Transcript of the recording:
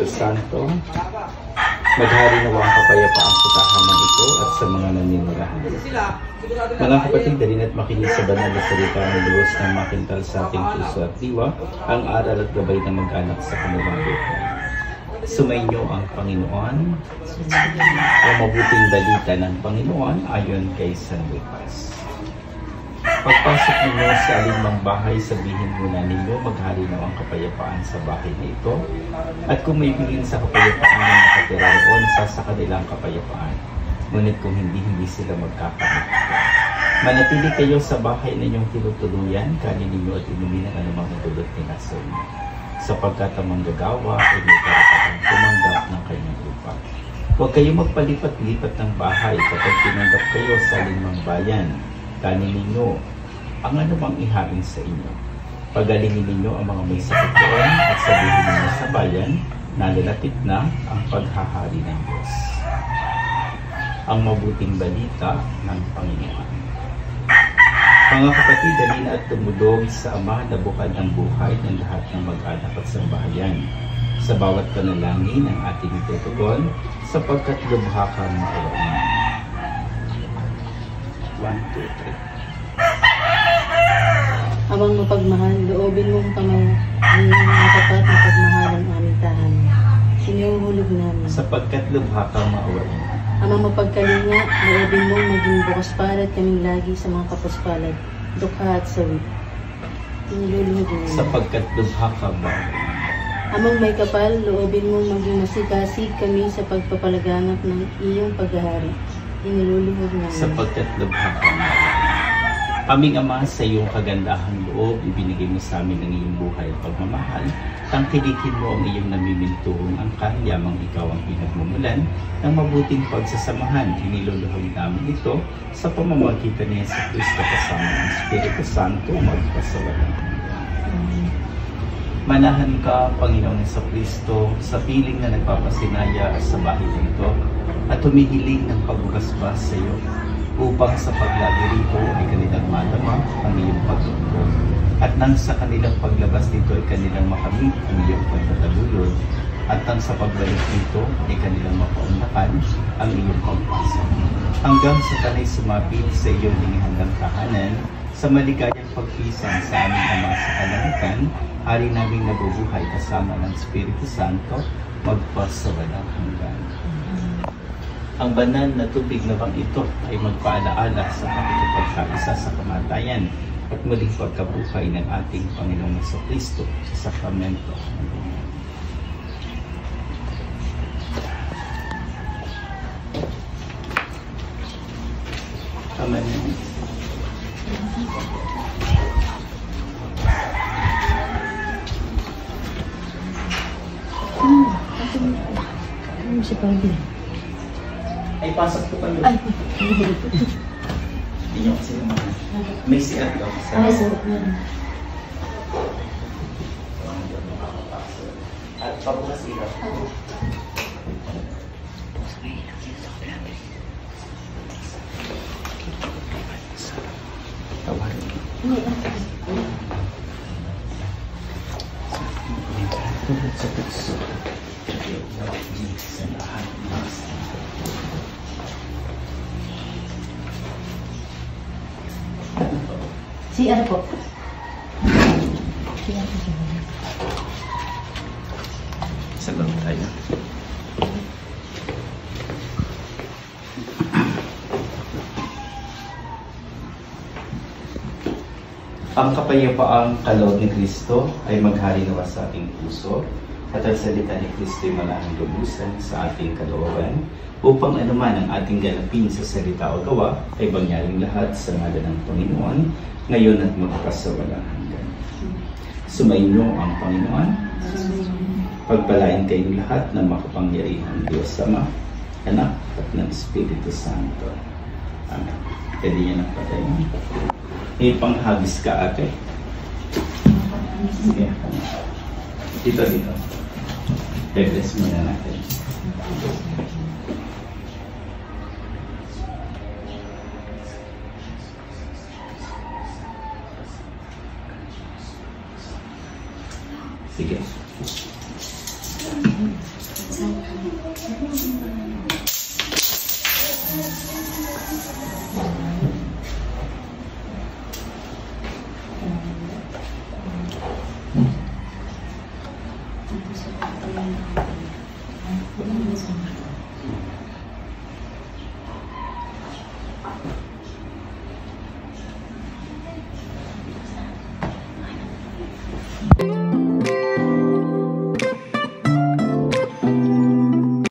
Espiritu Santo, maghari nawa ang kapayapaan sa tahanan ito at sa mga naninirahan. Mga kapatid, dalhin at makinig sa banal na salita ng Diyos ng makintal sa ating puso at diwa, ang aral at gabay na mag-anak sa kanilang buhay. Sumainyo ang Panginoon, ang mabuting balita ng Panginoon ayon kay San Lucas. Pagpasok ninyo sa alinmang bahay, sabihin muna ninyo, maghari na ang kapayapaan sa bahay na ito. At kung may bilin sa kapayapaan na nakatira roon, sasaka nilang kapayapaan. Ngunit kung hindi sila magkakaroon. Manatili kayo sa bahay na inyong tinutuluyan, kanin ninyo at inumin ang anumang dulot ni Nason. Sapagkat ang manggagawa ay may karapatang tumanggap ng kanyang lupa. Huwag kayo magpalipat-lipat ng bahay kapag tinanggap kayo sa alinmang bayan. Kanin ninyo ang anumang ihain sa inyo. Pagalingin ninyo ang mga may sakit doon at sabihin ninyo sa bayan na lalapit na ang paghahari ng Diyos. Ang mabuting balita ng Panginoon. Mga kapatid, dalhin at tumulong sa Ama na bukad ang buhay ng lahat ng mag-anak at sambahayan. Sa bawat panalangin ang ating itutugon, sapagkat lubha kang maawain. 1, 2, 3. Amang mapagmahal, loobin mong pamamagitan ng tapat na pagmahal ang aming tahanan. Sinuhulog namin. Sapagkat lubha kang maawain. Amang mapagkalinga, loobin mong maging bukas palad kaming lagi sa mga kapuspalad, dukha at sawi. Siniluluhog namin. Sapagkat lubha kang maawain. Amang may kapal, loobin mong maging masikasig kami sa pagpapalaganap ng iyong paghahari. Iniluluhog namin. Sapagkat lubha kang maawain. Aming Ama, sa iyong kagandahang loob, ibinigay mo sa amin ang iyong buhay at pagmamahal. Tangkilikin mo ang iyong namimintuhong angkan, yamang ikaw ang pinagmumulan ng mabuting pagsasamahan. Iniluluhog namin ito sa pamamagitan ni Yesu Cristo kasama ng Espiritu Santo magpasawalang hanggan. Manahan ka, Panginoon Yesu Cristo, sa piling na nagpapasinaya sa bahay na ito at humihiling ng pagbugasbas sa iyo, upang sa paglagi rito ay kanilang madama ang iyong pagtutulog. At nang sa kanilang paglabas dito ay kanilang makamit ang iyong pagtataluyod. At nang sa pagbalik dito ay kanilang mapaunlakan ang iyong pagpasok. Hanggang sa kanay sumapit sa iyong inihandang tahanan, sa maligayang pagpisang sa aming Ama sa kalangitan, hari naming nabubuhay kasama ng Espiritu Santo, magpasawalang hanggan. Ang banal na tubig na bang ito ay magpaalaala sa pakikipagkaisa sa kamatayan at muling pagkabuhay ng ating Panginoong Jesucristo sa sakramento. Amen. Ano si Panginoon? Ay, pasok ko pa yun. Ay, hindi nyo kasi naman. May siya daw sa... ay, so, At pabukas ito. Tawarin. Sa puso. Sa lahat ng si ano po? Salam tayo. Ang kapayapaang kaloob ni Kristo ay maghari nawa sa ating puso at ang salita ni Kristo ay malahang lubusan sa ating kalooban upang anuman ang ating ganapin sa salita o gawa ay bangyaring lahat sa ngalan ng Panginoon ngayon at magpasawalang hanggan. Sumainyo ang Panginoon. Pagpalain kayong lahat ng makapangyarihang Diyos Ama, Anak at ng Espiritu Santo. Amen. Pwede niya ng patay mo. May panghagis ka, ate. Sige. Dito. Be-bless muna natin. Sige. Ito sa pagkain.